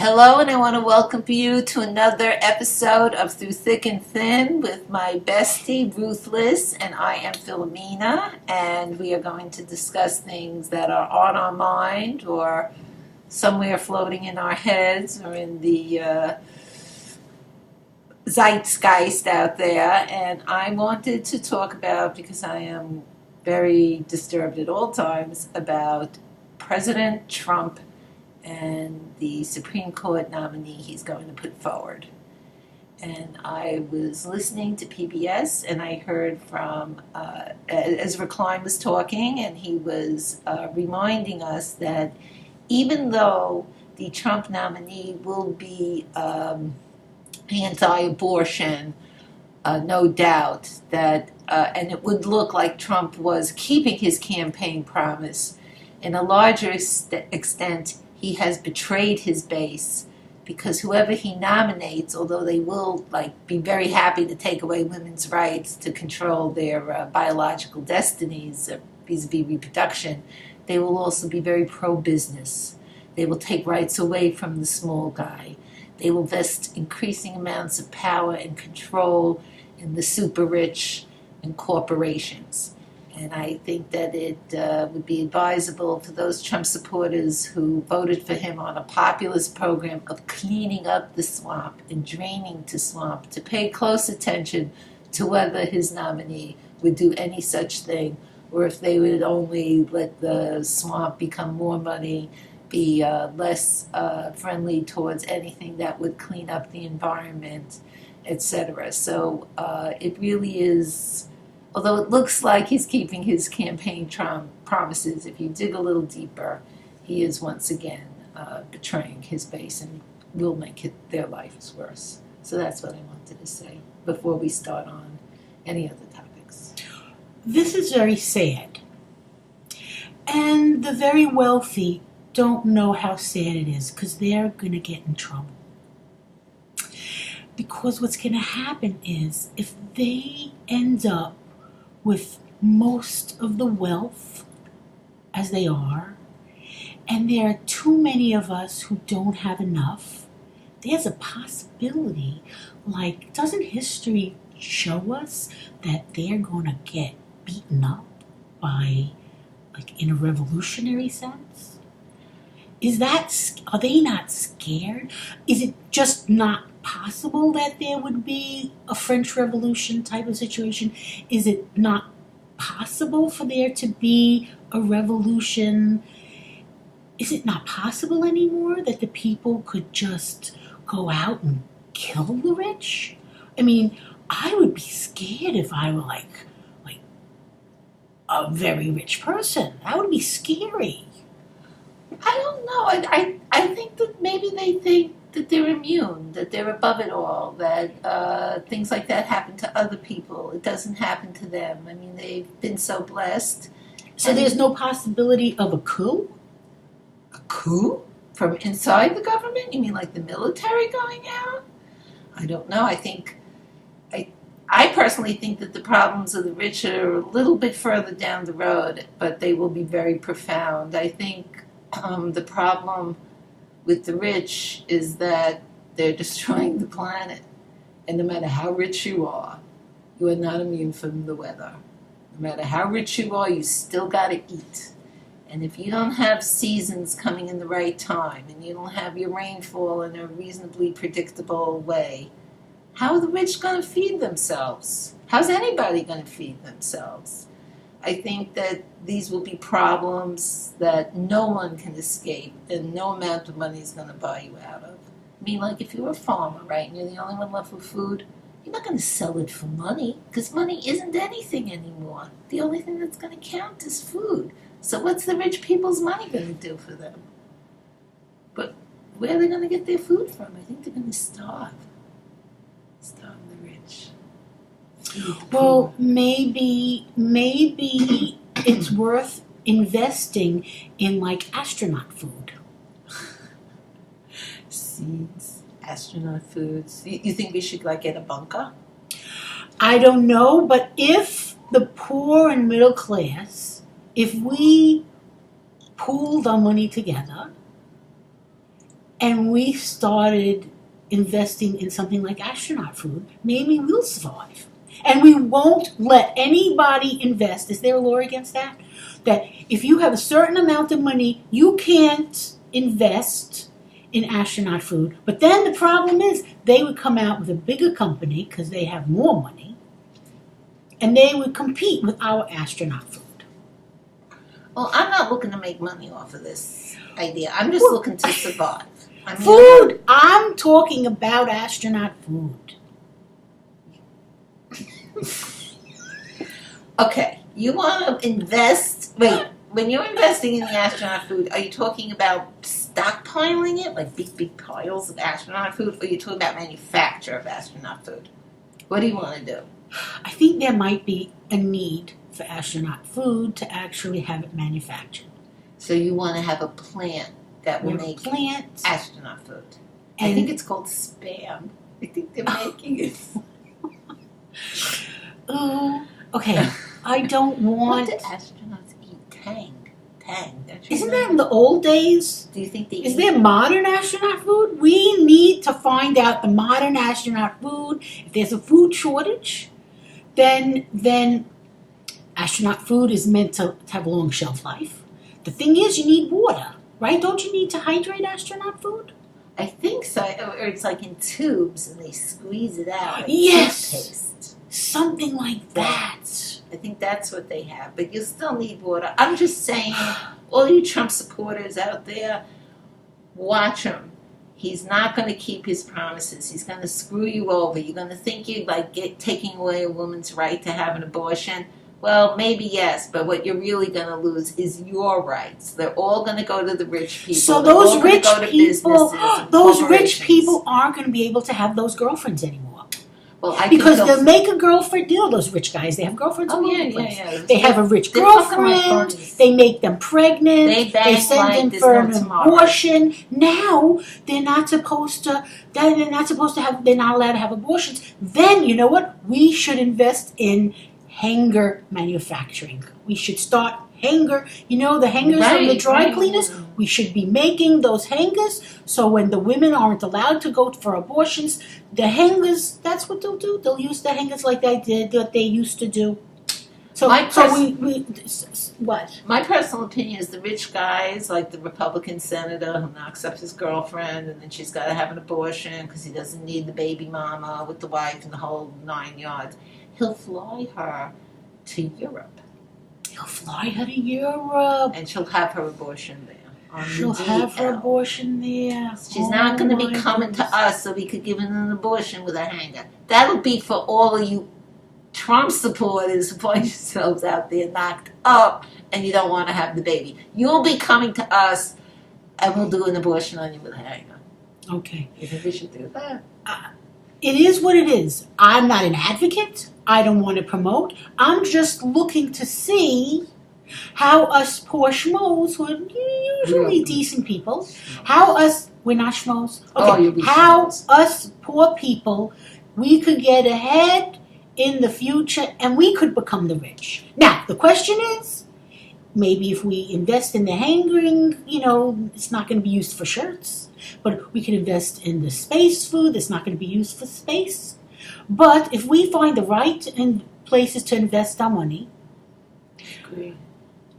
Hello, and I want to welcome you to another episode of Through Thick and Thin with my bestie, Ruthless, and I am Philomena, and we are going to discuss things that are on our mind or somewhere floating in our heads or in the zeitgeist out there. And I wanted to talk about, because I am very disturbed at all times, about President Trump and the Supreme Court nominee he's going to put forward. And I was listening to PBS, and I heard from Ezra Klein was talking, and he was reminding us that even though the Trump nominee will be anti-abortion, no doubt, that and it would look like Trump was keeping his campaign promise, in a larger extent, he has betrayed his base, because whoever he nominates, although they will be very happy to take away women's rights to control their biological destinies vis-a-vis reproduction, they will also be very pro-business. They will take rights away from the small guy. They will vest increasing amounts of power and control in the super rich and corporations. And I think that it would be advisable for those Trump supporters who voted for him on a populist program of cleaning up the swamp and draining the swamp to pay close attention to whether his nominee would do any such thing, or if they would only let the swamp become more muddy, be less friendly towards anything that would clean up the environment, etc. So it really is... Although it looks like he's keeping his campaign promises, if you dig a little deeper, he is once again betraying his base and will make their lives worse. So that's what I wanted to say before we start on any other topics. This is very sad. And the very wealthy don't know how sad it is, because they're going to get in trouble. Because what's going to happen is, if they end up with most of the wealth as they are, and there are too many of us who don't have enough, there's a possibility, doesn't history show us that they're going to get beaten up by, in a revolutionary sense? Are they not scared? Is it just not possible that there would be a French Revolution type of situation? Is it not possible for there to be a revolution? Is it not possible anymore that the people could just go out and kill the rich? I mean, I would be scared if I were like a very rich person. That would be scary. I don't know. I think that maybe they think that they're immune, that they're above it all, that things like that happen to other people. It doesn't happen to them. I mean, they've been so blessed. So there's no possibility of a coup? A coup? From inside the government? You mean like the military going out? I don't know. I personally think that the problems of the rich are a little bit further down the road, but they will be very profound. I think the problem with the rich is that they're destroying the planet. And no matter how rich you are not immune from the weather. No matter how rich you are, you still got to eat. And if you don't have seasons coming in the right time, and you don't have your rainfall in a reasonably predictable way, how are the rich going to feed themselves? How's anybody going to feed themselves? I think that these will be problems that no one can escape, and no amount of money is going to buy you out of. I mean, if you're a farmer, right, and you're the only one left with food, you're not going to sell it for money, because money isn't anything anymore. The only thing that's going to count is food. So what's the rich people's money going to do for them? But where are they going to get their food from? I think they're going to starve. Starve the rich. Well, maybe it's worth investing in astronaut food. Seeds, astronaut foods. You think we should get a bunker? I don't know, but if the poor and middle class, if we pooled our money together and we started investing in something like astronaut food, maybe we'll survive. And we won't let anybody invest. Is there a law against that? That if you have a certain amount of money, you can't invest in astronaut food. But then the problem is they would come out with a bigger company because they have more money, and they would compete with our astronaut food. Well, I'm not looking to make money off of this idea. I'm just looking to survive. I mean, Food! I'm talking about astronaut food. Okay, you want to invest. Wait, when you're investing in the astronaut food, are you talking about stockpiling it, like big piles of astronaut food, or are you talking about manufacture of astronaut food? What do you want to do? I think there might be a need for astronaut food to actually have it manufactured. So you want to have a plant that will make plants astronaut food. I think it's called Spam. I think they're making it. Oh, okay. I don't What want. do astronauts eat? Tang. Isn't that in the old days? Do you think they Is eat? there modern astronaut food? We need to find out the modern astronaut food. If there's a food shortage, then astronaut food is meant to have a long shelf life. The thing is, you need water, right? Don't you need to hydrate astronaut food? I think so. Or it's like in tubes and they squeeze it out. Like Yes. toothpaste. Something like that. I think that's what they have. But you still need water. I'm just saying, all you Trump supporters out there, watch him. He's not going to keep his promises. He's going to screw you over. You're going to think you're like taking away a woman's right to have an abortion. Well, maybe yes, but what you're really going to lose is your rights. They're all going to go to the rich people. So They're those all gonna rich go to people, businesses and those rich corporations. people aren't going to be able to have those girlfriends anymore. Well, I Because think they'll make a girlfriend, those rich guys, they have girlfriends all Oh, over yeah, the place. yeah. They have a rich They're fucking my girlfriend, buddies. they make them pregnant, They bang send like them there's for no an tomorrow. abortion. Now they're not supposed to they're not allowed to have abortions. Then you know what? We should invest in hanger manufacturing. We should start hanger, the hangers from the dry cleaners. We should be making those hangers so when the women aren't allowed to go for abortions, the hangers, that's what they'll do. They'll use the hangers like they did, what they used to do. What? My personal opinion is the rich guys, like the Republican senator who knocks up his girlfriend and then she's got to have an abortion because he doesn't need the baby mama with the wife and the whole 9 yards. He'll fly her to Europe. He'll fly her to Europe. And she'll have her abortion there. She'll have her abortion there. She's not going to be coming to us so we could give her an abortion with a hanger. That'll be for all of you Trump supporters who find yourselves out there knocked up and you don't want to have the baby. You'll be coming to us and we'll do an abortion on you with a hanger. Okay. You think we should do that? It is what it is. I'm not an advocate. I don't want to promote. I'm just looking to see how us poor schmoes, who are usually decent people, we're not schmoes. Okay, how schmoes. Us poor people, we could get ahead in the future and we could become the rich. Now, the question is, maybe if we invest in the hangering, it's not going to be used for shirts. But we can invest in the space food that's not going to be used for space. But if we find the right places to invest our money, Agree.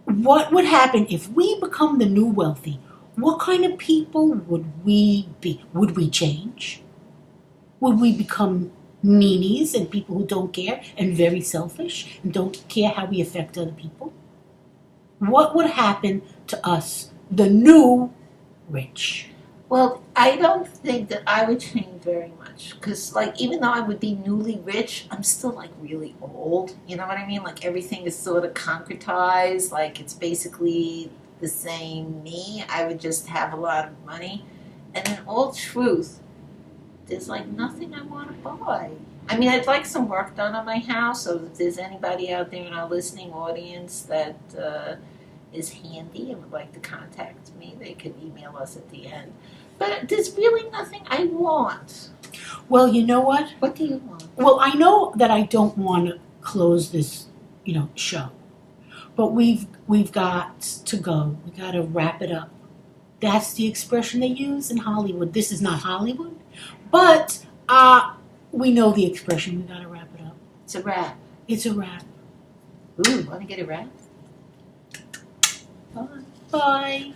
What would happen if we become the new wealthy? What kind of people would we be? Would we change? Would we become meanies and people who don't care and very selfish and don't care how we affect other people? What would happen to us, the new rich? Well, I don't think that I would change very much because, even though I would be newly rich, I'm still, really old. You know what I mean? Everything is sort of concretized. It's basically the same me. I would just have a lot of money. And in all truth, there's, nothing I want to buy. I mean, I'd like some work done on my house, so if there's anybody out there in our listening audience that is handy and would like to contact me, they could email us at the end. But there's really nothing I want. Well, you know what? What do you want? Well, I know that I don't want to close this, show, but we've got to go. We got to wrap it up. That's the expression they use in Hollywood. This is not Hollywood, but we know the expression. We gotta wrap it up. It's a wrap. It's a wrap. Ooh, want to get a wrap? Bye.